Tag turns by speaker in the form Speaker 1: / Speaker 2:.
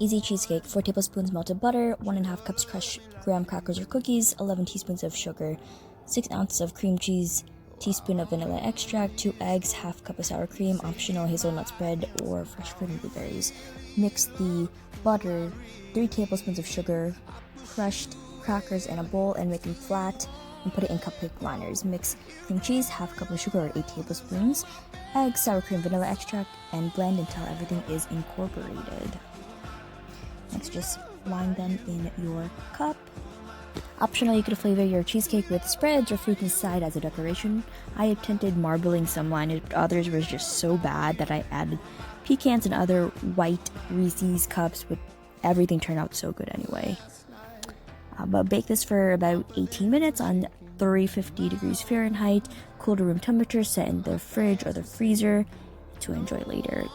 Speaker 1: Easy cheesecake: 4 tablespoons melted butter, 1.5 cups crushed graham crackers or cookies, 11 teaspoons of sugar, 6 ounces of cream cheese, teaspoon of vanilla extract, 2 eggs, half cup of sour cream, optional hazelnut spread or fresh fruit and blueberries. Mix the butter, 3 tablespoons of sugar, crushed crackers in a bowl and make them flat and put it in cupcake liners. Mix cream cheese, half cup of sugar or 8 tablespoons, eggs, sour cream, vanilla extract, and blend until everything is incorporated. Next, just line them in your cup. Optional, you could flavor your cheesecake with spreads or fruit inside as a decoration. I attempted marbling some liners, but others were just so bad that I added pecans and other white Reese's cups, but everything turned out so good anyway. But bake this for about 18 minutes on 350 degrees Fahrenheit, cool to room temperature, set in the fridge or the freezer to enjoy later.